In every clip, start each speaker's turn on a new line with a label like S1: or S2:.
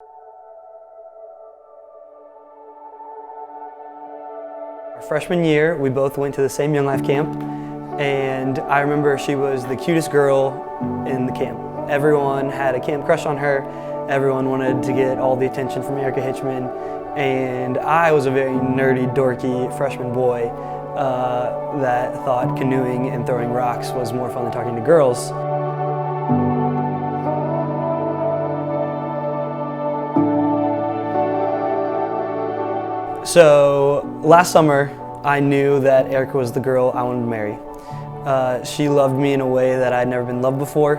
S1: Our freshman year, we both went to the same Young Life camp, and I remember she was the cutest girl in the camp. Everyone had a camp crush on her. Everyone wanted to get all the attention from Erica Hitchman, and I was a very nerdy, dorky freshman boy that thought canoeing and throwing rocks was more fun than talking to girls. So last summer, I knew that Erica was the girl I wanted to marry. She loved me in a way that I'd never been loved before.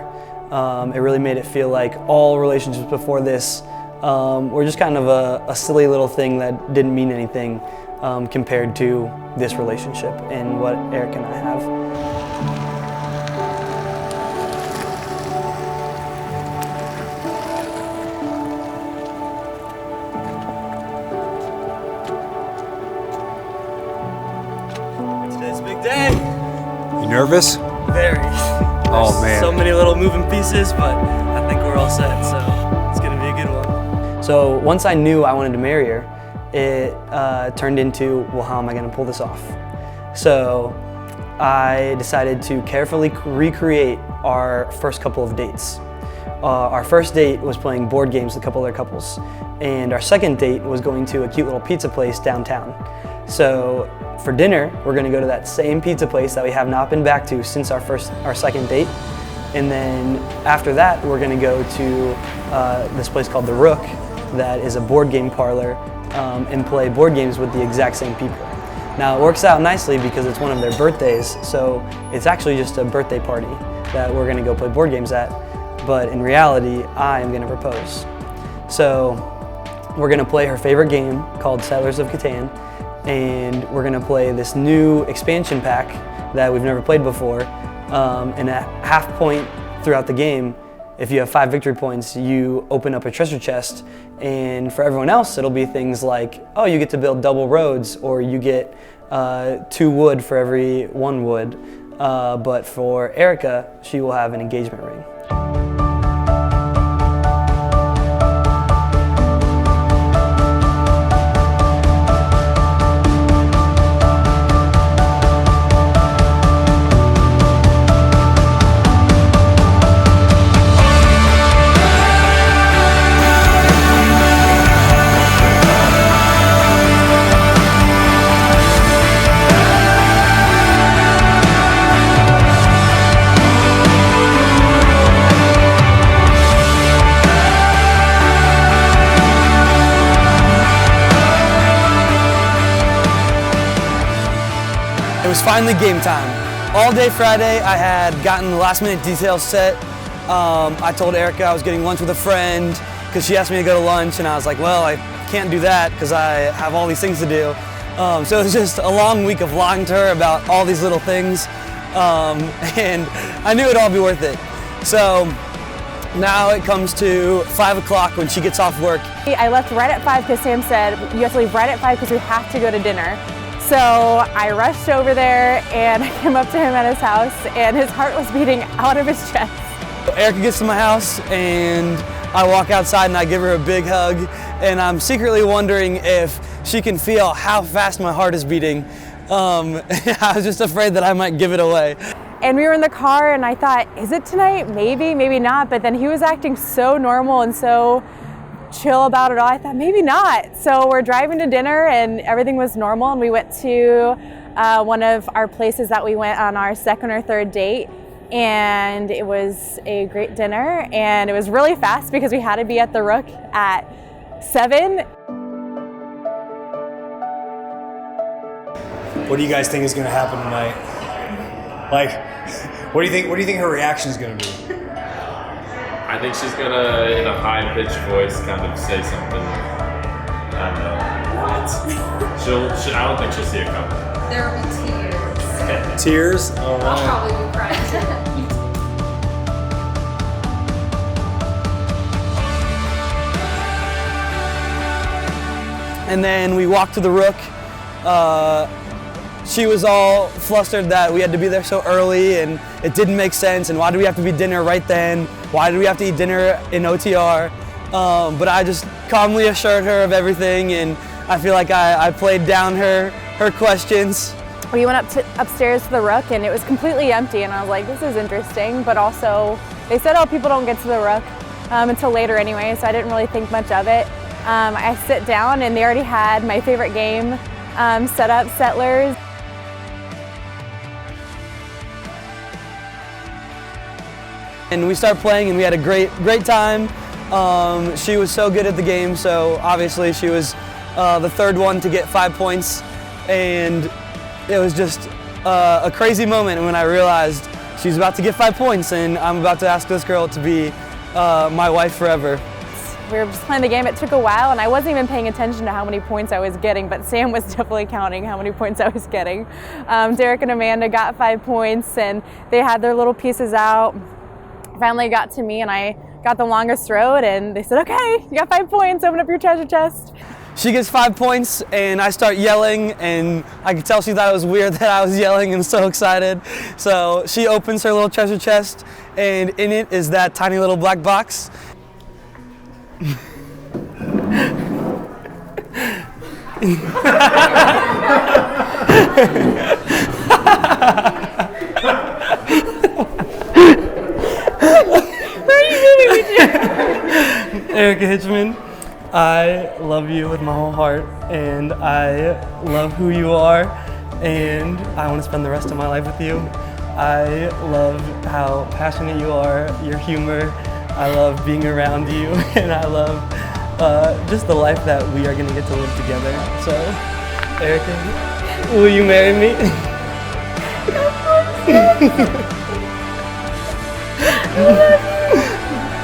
S1: It really made it feel like all relationships before this were just kind of a silly little thing that didn't mean anything compared to this relationship and what Erica and I have. Today's a big day.
S2: You nervous?
S1: Very.
S2: Oh man.
S1: So many little moving pieces, but I think we're all set, so it's gonna be a good one. So once I knew I wanted to marry her, it turned into, well, how am I gonna pull this off? So I decided to carefully recreate our first couple of dates. Our first date was playing board games with a couple other couples, and our second date was going to a cute little pizza place downtown. So for dinner, we're gonna go to that same pizza place that we have not been back to since our second date. And then after that, we're gonna go to this place called The Rook, that is a board game parlor, and play board games with the exact same people. Now it works out nicely because it's one of their birthdays, so it's actually just a birthday party that we're gonna go play board games at, but in reality, I am gonna propose. So we're gonna play her favorite game called Settlers of Catan, and we're gonna play this new expansion pack that we've never played before. And at half point throughout the game, if you have 5 victory points, you open up a treasure chest, and for everyone else, it'll be things like, oh, you get to build double roads, or you get 2 wood for every 1 wood. But for Erica, she will have an engagement ring. It was finally game time. All day Friday, I had gotten the last minute details set. I told Erica I was getting lunch with a friend because she asked me to go to lunch, and I was like, well, I can't do that because I have all these things to do. So it was just a long week of lying to her about all these little things, and I knew it'd all be worth it. So now it comes to 5 o'clock when she gets off work.
S3: I left right at 5 because Sam said, you have to leave right at 5 because we have to go to dinner. So I rushed over there and I came up to him at his house, and his heart was beating out of his chest.
S1: Erica gets to my house and I walk outside and I give her a big hug, and I'm secretly wondering if she can feel how fast my heart is beating. I was just afraid that I might give it away.
S3: And we were in the car and I thought, is it tonight? Maybe, maybe not. But then he was acting so normal and so chill about it all. I thought maybe not. So we're driving to dinner and everything was normal, and we went to one of our places that we went on our second or third date, and it was a great dinner, and it was really fast because we had to be at the Rook at 7.
S2: What do you guys think is going to happen tonight? Like, what do you think her reaction is going to be?
S4: I think she's gonna, in a high-pitched voice, kind of say something. I don't know. What? I don't think she'll see it coming.
S5: There will be tears.
S2: Tears? Oh,
S5: I'll probably be crying.
S1: And then we walked to the Rook. She was all flustered that we had to be there so early and it didn't make sense, and why did we have to be dinner right then? Why did we have to eat dinner in OTR? but I just calmly assured her of everything, and I feel like I played down her questions.
S3: We went upstairs to the Rook, and it was completely empty, and I was like, this is interesting, but also they said, oh, people don't get to the Rook until later anyway, so I didn't really think much of it. I sit down, and they already had my favorite game set up, Settlers.
S1: And we started playing, and we had a great time. She was so good at the game, so obviously she was the third one to get 5 points, and it was just a crazy moment when I realized she's about to get 5 points, and I'm about to ask this girl to be my wife forever.
S3: We were just playing the game. It took a while, and I wasn't even paying attention to how many points I was getting, but Sam was definitely counting how many points I was getting. Derek and Amanda got 5 points, and they had their little pieces out. Finally got to me, and I got the longest road, and they said, okay, you got 5 points, open up your treasure chest.
S1: She gets 5 points, and I start yelling, and I could tell she thought it was weird that I was yelling and so excited. So she opens her little treasure chest, and in it is that tiny little black box. Erica Hitchman, I love you with my whole heart, and I love who you are, and I want to spend the rest of my life with you. I love how passionate you are, your humor. I love being around you, and I love just the life that we are going to get to live together. So, Erica, will you marry me?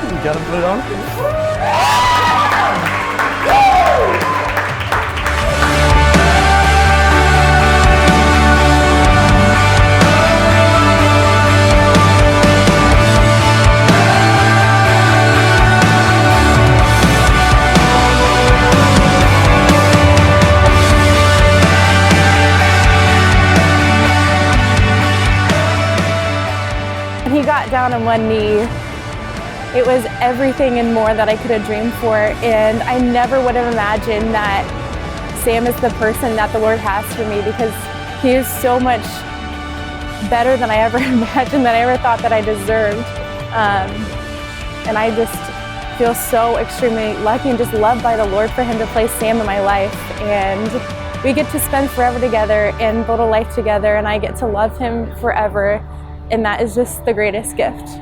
S1: You gotta put it on.
S3: He got down on one knee. It was everything and more that I could have dreamed for, and I never would have imagined that Sam is the person that the Lord has for me, because he is so much better than I ever imagined, that I ever thought that I deserved. And I just feel so extremely lucky and just loved by the Lord for him to place Sam in my life, and we get to spend forever together and build a life together, and I get to love him forever. And that is just the greatest gift.